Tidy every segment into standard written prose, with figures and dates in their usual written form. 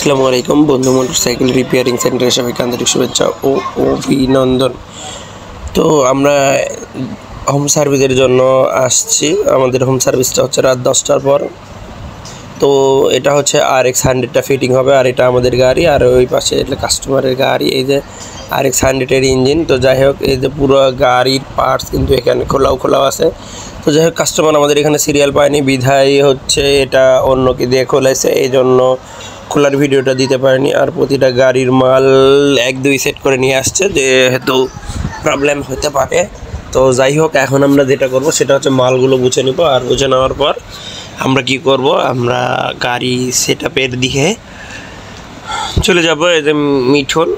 আসসালামু আলাইকুম বন্ধু মোটরসাইকেল রিপেয়ারিং সেন্টারে সবাইকে আন্তরিক শুভেচ্ছা ও অভিনন্দন। তো আমরা হোম সার্ভিসের জন্য আসছি। আমাদের হোম সার্ভিসটা হচ্ছে রাত 10টার পর। তো এটা হচ্ছে RX 100টা ফিটিং হবে, আর এটা আমাদের গাড়ি, আর ওই পাশে এটা কাস্টমারের গাড়ি। এই যে RX 100-এর ইঞ্জিন। তো যাই হোক, এই যে পুরো গাড়ির পার্টস কিন্তু এখানে খোলাও আছে। তো যাই হোক, কাস্টমার আমাদের এখানে সিরিয়াল পায়নি, বিধায় হচ্ছে এটা অন্যকে দিয়ে খোলাইছে, এই জন্য খোলার ভিডিওটা দিতে পারেনি। আর প্রতিটা গাড়ির মাল 1-2 সেট করে নিয়ে আসছে, যেহেতু প্রবলেম হতে পারে। তো যাই হোক, এখন আমরা যেটা করব সেটা হচ্ছে মালগুলো গুছে নিব, আর গুছে নেওয়ার পর আমরা কি করব, আমরা গাড়ি সেটআপের দিকে চলে যাব। এই যে মিঠুন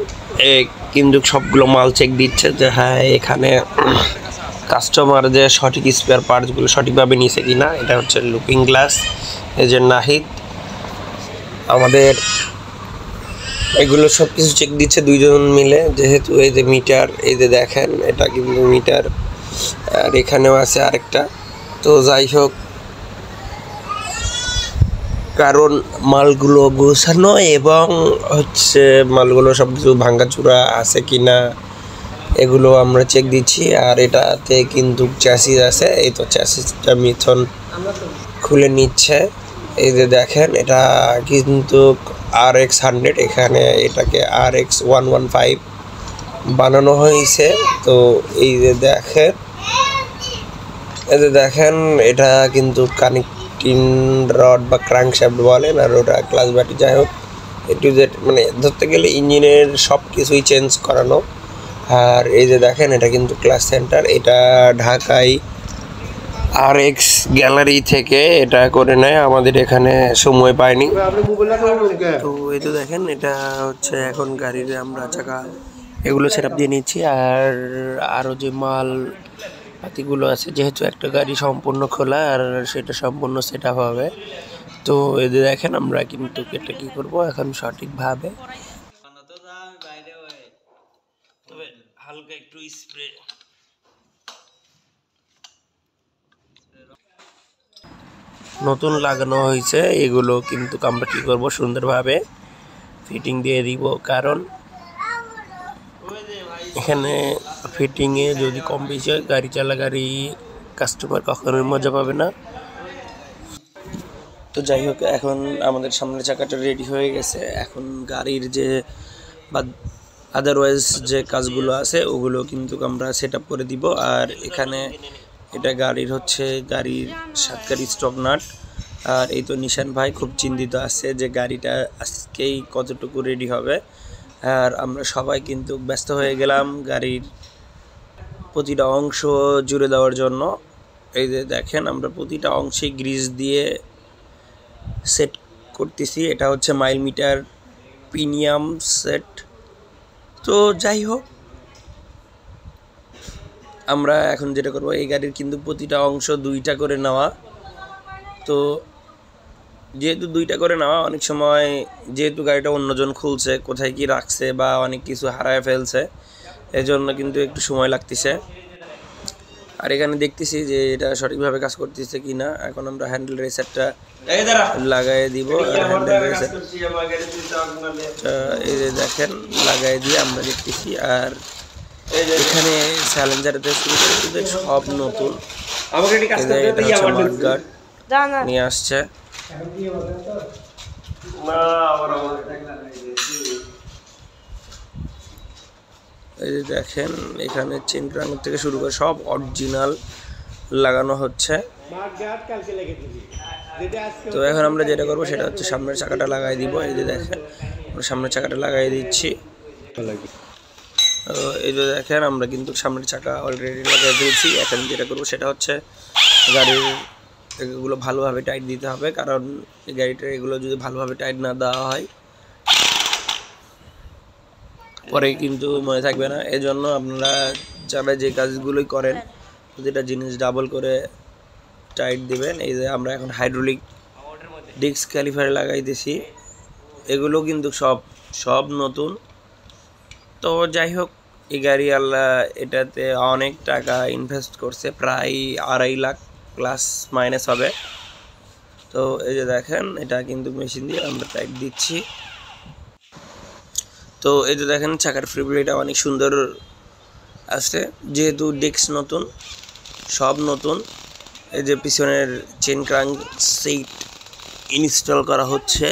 কিন্তু সবগুলো মাল চেক দিচ্ছে যে হ্যাঁ এখানে কাস্টমার যে সঠিক স্পেয়ার পার্টসগুলো সঠিকভাবে নিয়েছে কিনা। এটা হচ্ছে লুকিং গ্লাস, এই যে নাহিদ আমাদের এগুলো সব কিছু চেক দিচ্ছে দুইজন মিলে, যেহেতু এই যে মিটার, এই যে দেখেন এটা কিন্তু মিটার, আর এখানেও আছে আরেকটা। তো যাই হোক, কারণ মালগুলো গোছানো এবং হচ্ছে মালগুলো সব কিছু ভাঙ্গাচুরা আছে কিনা এগুলো আমরা চেক দিচ্ছি। আর এটাতে কিন্তু চ্যাসিস আছে, এই তো চ্যাসিসটা মিথুন খুলে নিচ্ছে। এই যে দেখেন এটা কিন্তু RX 100, এখানে এটাকে RX 115 বানানো হয়েছে। তো এই যে দেখেন এটা কিন্তু কানেক্টিং রড বা ক্র্যাঙ্কশ্যাফট বলেন, আর ওটা ক্লাচ বাটি। যাই হোক, একটু যে মানে ধরতে গেলে ইঞ্জিনের সব কিছুই চেঞ্জ করানো। আর এই যে দেখেন এটা কিন্তু ক্লাস সেন্টার, এটা ঢাকায় RX গ্যালারি থেকে এটা করে নেয়, আমাদের এখানে সময় পায়নি। তো এই তো দেখেন এটা হচ্ছে এখন গাড়ির আমরা চাকা এগুলো সেটআপ দিয়ে নিচ্ছি। আর আরও যে মাল পাতিগুলো আছে, যেহেতু একটা গাড়ি সম্পূর্ণ খোলা আর সেটা সম্পূর্ণ সেটআপ হবে। তো এই যে দেখেন আমরা কিন্তু এটা কি করব এখন সঠিকভাবে, তবে হালকা একটু স্প্রে নতুন লাগানো হয়েছে, এগুলো কিন্তু আমরা কি করব সুন্দরভাবে ফিটিং দিয়ে দিব। কারণ এখানে ফিটিংয়ে যদি কম বেশি হয়, গাড়ি কাস্টমার কখনোই মজা পাবে না। তো যাই হোক, এখন আমাদের সামনের চাকাটা রেডি হয়ে গেছে। এখন গাড়ির যে বা আদারওয়াইজ যে কাজগুলো আছে ওগুলো কিন্তু আমরা সেটআপ করে দিব। আর এখানে এটা গাড়ির সাতকারি স্টক নাট। আর এই তো নিশান ভাই খুব চিন্তিত আছে যে গাড়িটা আজকেই কতটুকু রেডি হবে। আর আমরা সবাই কিন্তু ব্যস্ত হয়ে গেলাম গাড়ির প্রতিটা অংশ জুড়ে দেওয়ার জন্য। এই যে দেখেন আমরা প্রতিটা অংশে গ্রিজ দিয়ে সেট করতেছি। এটা হচ্ছে মাইল মিটার প্রিমিয়াম সেট। তো যাই হোক, আমরা এখন যেটা করব, এই গাড়ির কিন্তু প্রতিটা অংশ 2টা করে নেওয়া। তো যেহেতু 2টা করে নেওয়া, অনেক সময় যেহেতু গাড়িটা অন্যজন খুলছে, কোথায় কি রাখছে বা অনেক কিছু হারায় ফেলছে, এজন্য কিন্তু একটু সময় লাগতেছে। আর এখানে দেখতেছি যে এটা সঠিকভাবে কাজ করতেছে কিনা। এখন আমরা হ্যান্ডেল রেসারটা লাগাই দিব, আর হ্যান্ডেল রেসার এই যে দেখেন লাগাই দিয়ে আমরা দেখতেছি। আর এখানে চ্যালেঞ্জারতে শুরু করে সব নতুন নিয়ে আসছে। এই যে দেখেন এখানে চেন ক্রাঙ্ক থেকে শুরু করে সব অরিজিনাল লাগানো হচ্ছে। তো এখন আমরা যেটা করবো সেটা হচ্ছে সামনের চাকাটা লাগাই দিব। এই যে দেখেন আমরা সামনের চাকাটা লাগাই দিচ্ছি। এই যে দেখেন আমরা কিন্তু সামনের চাকা অলরেডি লাগাই দিয়েছি। এখন যেটা করবো সেটা হচ্ছে গাড়ির এগুলো ভালোভাবে টাইট দিতে হবে, কারণ এই গাড়িটার এগুলো যদি ভালোভাবে টাইট না দেওয়া হয় পরে কিন্তু মনে থাকবে না। এজন্য আপনারা যারা যে কাজগুলোই করেন প্রতিটা জিনিস ডাবল করে টাইট দিবেন। এই যে আমরা এখন হাইড্রোলিক ডিস্ক ক্যালিপার লাগাইতেছি, এগুলো কিন্তু সব নতুন। তো যাই হোক, এই গাড়ি আল্লাহ এটাতে অনেক টাকা ইনভেস্ট করছে, প্রায় 2.5 লাখ প্লাস মাইনাস হবে। তো এই যে দেখেন এটা কিন্তু মেশিন দিয়ে আমরা টাইট দিচ্ছি। তো এই যে দেখেন চাকার ফ্রিবিলিটা অনেক সুন্দর আছে, যেহেতু ডেস্ক নতুন, সব নতুন। এই যে পিছনের চেন ক্রাঙ্ক সিট ইনস্টল করা হচ্ছে।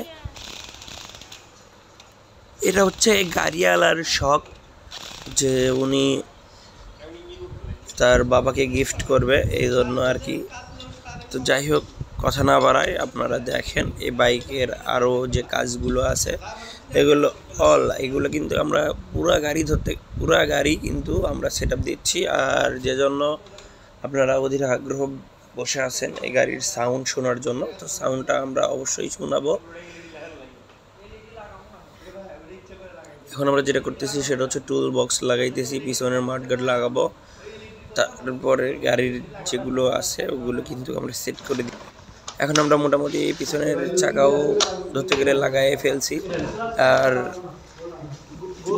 এটা হচ্ছে গাড়িওয়ালার শখ যে উনি তার বাবাকে গিফট করবে, এই জন্য আর কি। তো যাই হোক, কথা না বাড়ায় আপনারা দেখেন এই বাইকের আরও যে কাজগুলো আছে এগুলো কিন্তু আমরা পুরা গাড়ি কিন্তু আমরা সেট আপ দিচ্ছি। আর যে জন্য আপনারা অধীর আগ্রহ বসে আছেন এই গাড়ির সাউন্ড শোনার জন্য, তো সাউন্ডটা আমরা অবশ্যই শোনাবো। এখন আমরা যেটা করতেছি সেটা হচ্ছে টুল বক্স লাগাইতেছি, পিছনের মাঠগার্ড লাগাবো, তারপরে গাড়ির যেগুলো আছে ওগুলো কিন্তু আমরা সেট করে দিই। এখন আমরা মোটামুটি পিছনের চাকাও ধরতে গেলে লাগাই ফেলছি। আর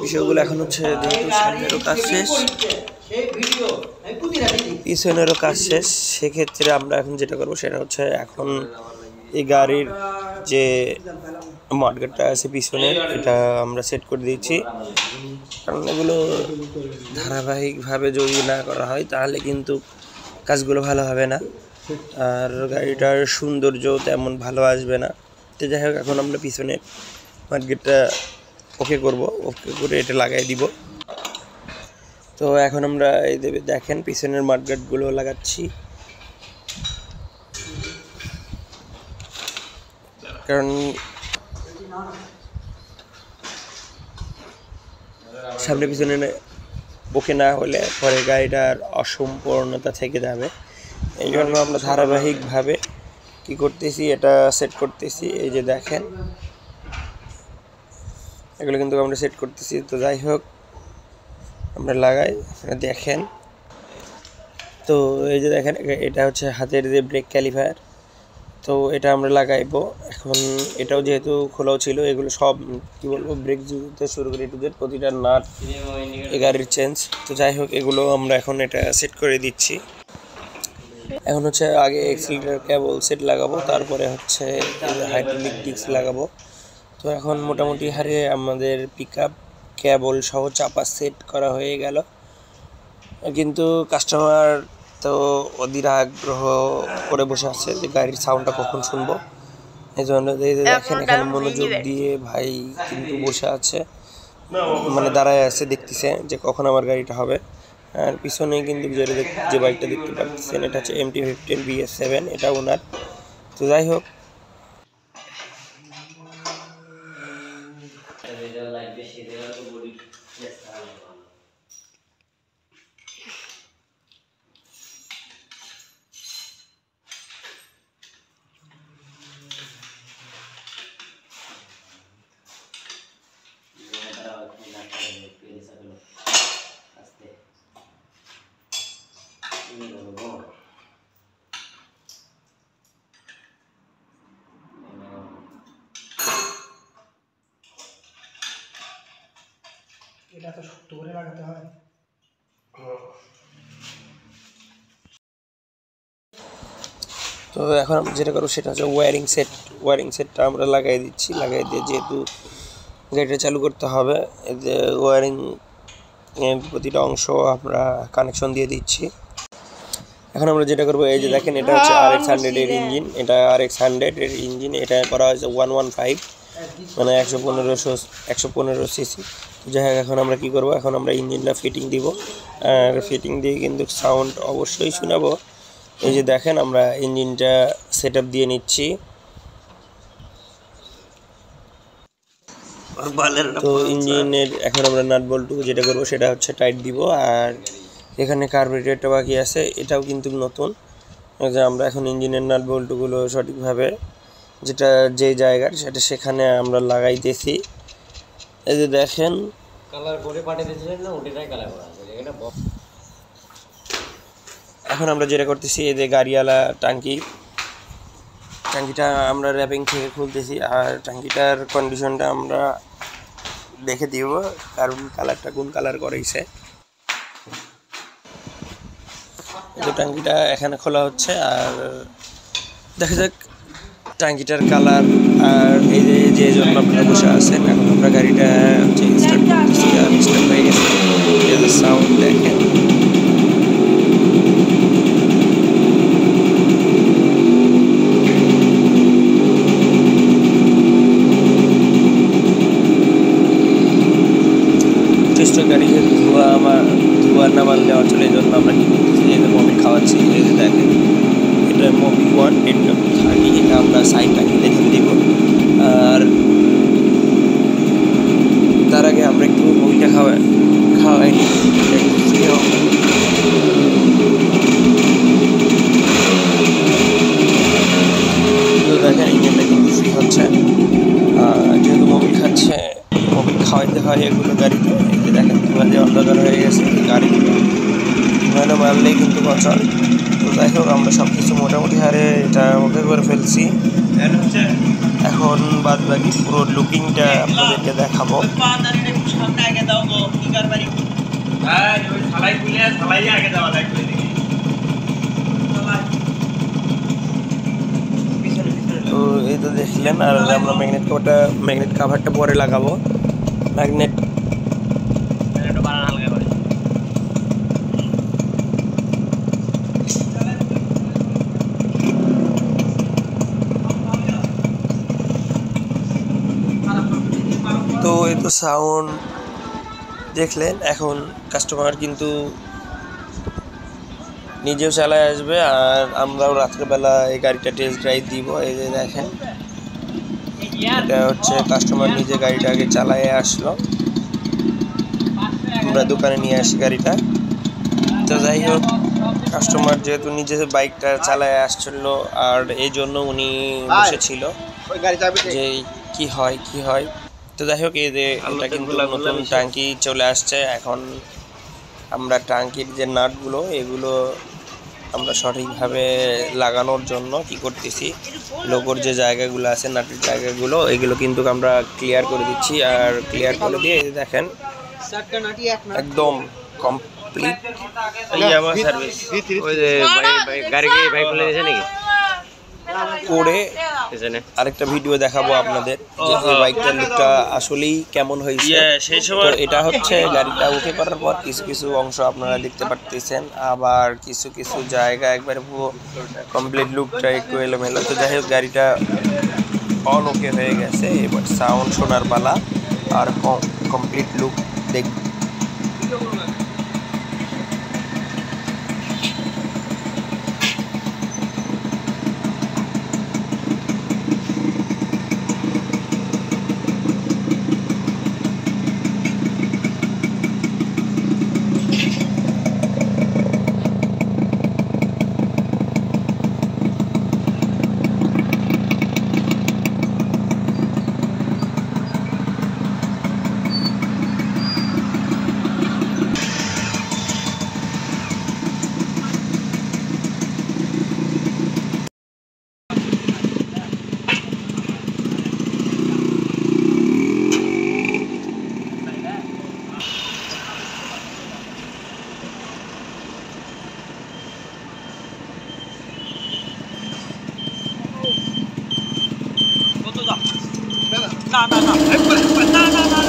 বিষয়গুলো এখন হচ্ছে যেহেতু সামনেরও কাজ শেষ, পিছনেরও কাজ শেষ, সেক্ষেত্রে আমরা এখন যেটা করবো সেটা হচ্ছে এখন এই গাড়ির যে মাঠগার্ডটা আছে পিছনের, এটা আমরা সেট করে দিচ্ছি। কারণ এগুলো ধারাবাহিকভাবে যদি না করা হয় তাহলে কিন্তু কাজগুলো ভালো হবে না, আর গাড়িটার সৌন্দর্য তেমন ভালো আসবে না। তো যাই হোক, এখন আমরা পিছনের মাঠগার্ডটা ওকে করে এটা লাগাই দিব। তো এখন আমরা এই দেখেন পিছনের মাঠগার্ডগুলো লাগাচ্ছি, কারণ সামনে পিছনে ওকে না হলে পরে গাড়িটার অসম্পূর্ণতা থেকে যাবে। এই জন্য আমরা ধারাবাহিকভাবে কি করতেছি, এটা সেট করতেছি। এই যে দেখেন এগুলো কিন্তু আমরা সেট করতেছি। তো যাই হোক, আমরা লাগাই, দেখেন। তো এই যে দেখেন, এটা হচ্ছে হাতের যে ব্রেক ক্যালিপার, তো এটা আমরা লাগাইবো এখন। এটাও যেহেতু খোলাও ছিল, এগুলো সব কি বলবো, ব্রেক জুতে শুরু করে টু জেড প্রতিটা নাট এই গাড়ির চেঞ্জ। তো যাই হোক, এগুলো আমরা এখন এটা সেট করে দিচ্ছি। এখন হচ্ছে আগে এক্সিলারেটর কেবল সেট লাগাবো, তারপরে হচ্ছে হাইড্রোলিক ডিস্ক লাগাবো। তো এখন মোটামুটি হারে আমাদের পিকআপ কেবল সহ চাপা সেট করা হয়ে গেল, কিন্তু কাস্টমার তো অধীর আগ্রহ করে বসে আছে যে গাড়ির সাউন্ডটা কখন শুনবো। এই জন্য দেখেন এখানে মনোযোগ দিয়ে ভাই কিন্তু বসে আছে, মানে দাঁড়ায় আছে, দেখতেছে যে কখন আমার গাড়িটা হবে। আর পিছনে কিন্তু যে বাইকটা দেখতে পাচ্ছেন এটা হচ্ছে MT-15 BS7, এটা ওনার। তো যাই হোক, এটা তো শক্ত করে লাগাতে হয়। তো এখন আমরা যেটা করবো সেটা হচ্ছে ওয়ারিং সেটটা আমরা লাগাই দিচ্ছি। লাগাই দিয়ে যেহেতু গাড়িটা চালু করতে হবে, এই যে ওয়ারিং প্রতিটা অংশ আমরা কানেকশন দিয়ে দিচ্ছি। এখন আমরা যেটা করবো, এই যে দেখেন এটা হচ্ছে RX-100 এর ইঞ্জিন, এটা RX-100 এর ইঞ্জিন, এটা করা হয়েছে 115, মানে 115 সিসি। যাই হোক, এখন আমরা কি করব, এখন আমরা ইঞ্জিনটা ফিটিং দিব, আর ফিটিং দিয়ে কিন্তু সাউন্ড অবশ্যই শোনাবো। এই যে দেখেন আমরা ইঞ্জিনটা সেট আপ দিয়ে নিচ্ছি। তো ইঞ্জিনের এখন আমরা নাট বল্টু যেটা করবো সেটা হচ্ছে টাইট দিব। আর এখানে কার্বোরেটরটা বাকি আছে, এটাও কিন্তু নতুন। যে আমরা এখন ইঞ্জিনের নাট বল্টুগুলো সঠিকভাবে যেটা যে জায়গার সেটা সেখানে আমরা লাগাইতেছি। এই যে দেখেন কালার করে পাঠিয়ে দিয়েছিলেন না, ওটাই কালার করা আছে। এখন আমরা যেটা করতেছি, এই যে গাড়িওয়ালা ট্যাঙ্কিটা আমরা র্যাপিং থেকে খুলতেছি, আর ট্যাঙ্কিটার কন্ডিশনটা আমরা দেখে দিব, কারণ কালারটা কোন কালার করেছে। এই যে ট্যাঙ্কিটা এখানে খোলা হচ্ছে, আর দেখা যাক ট্যাঙ্কিটার কালার। আর এই যে যে জন্য আপনারা বসে আছেন। এখন আমরা গাড়িটা হচ্ছে স্টার্ট করতেছি আর স্টার্ট হয়ে গেছে। সাউন্ড দেখেন। গাড়িতে ধোয়া না মারলে অচলে, এই জন্য আমরা কি করতেছি, এই যে মোবিল খাওয়াচ্ছি। এই যে দেখেন, এটা মোবিল 1 10W30, এটা আমরা সাইড টাকি দেখে দিব। আর তার আগে আমরা একটু মোবিলটা খাওয়াই নি, দেখেন ইঞ্জিনটা কিন্তু ফ্রি হচ্ছে। যেহেতু মোবিল খাচ্ছে, মোবিল খাওয়াইতে হয় এগুলো গাড়িতে। এই যে দেখেন ধোঁয়া দিয়ে অন্ধকার হয়ে গেছে গাড়িগুলো, ধোঁয়াটা মারলেই কিন্তু অচল। তো যাই হোক, আমরা সব কিছু মোটামুটি হারে এটা ওকে করে ফেলছি। এখন বাদ বাকি পুরো লুকিংটা আপনাদেরকে দেখাবো। তো এই তো দেখলেন। আর আমরা ম্যাগনেট কাভারটা পরে লাগাবো। ম্যাগনেট তো এই তো সাউন্ড দেখলেন। এখন কাস্টমার কিন্তু নিজেও চালায় আসবে আর আমরাও রাত্রেবেলা এই গাড়িটা টেস্ট ড্রাইভ দিব। এই যে দেখেন, এটা হচ্ছে কাস্টমার নিজে গাড়িটা আগে চালায় আসলো, আমরা দোকানে নিয়ে আসি গাড়িটা। তো যাই হোক, কাস্টমার যেহেতু নিজে বাইকটা চালায় আসছিল আর এই জন্য উনি বসেছিল যে কি হয়। তো যাই হোক, এই যে এটা কিন্তু নতুন ট্যাঙ্কি চলে আসছে। এখন আমরা ট্যাঙ্কির যে নাটগুলো, এগুলো আমরা সঠিকভাবে লাগানোর জন্য কি করতেছি, লোগোর যে জায়গাগুলো আছে, নাটের জায়গাগুলো, এগুলো কিন্তু আমরা ক্লিয়ার করে দিচ্ছি। আর ক্লিয়ার করে দিয়ে দেখেন একদম কমপ্লিট সার্ভিস করে আরেকটা ভিডিও দেখাবো আপনাদের যে এই বাইকটার লুকটা আসলেই কেমন হয়েছে। তো এটা হচ্ছে গাড়িটা উঠে করার পর কিছু কিছু অংশ আপনারা দেখতে পারতেছেন, আবার কিছু কিছু জায়গা একবারে পুরো কমপ্লিট লুকটা একটু এলোমেলো। তো যাই হোক, গাড়িটা অল ওকে হয়ে গেছে। এবার সাউন্ড শোনার পালা আর কমপ্লিট লুক দেখ।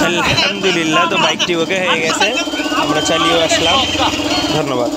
আলহামদুলিল্লাহ, তো বাইকটি ওকে হয়ে গেছে, আমরা চালিয়ে আসলাম। ধন্যবাদ।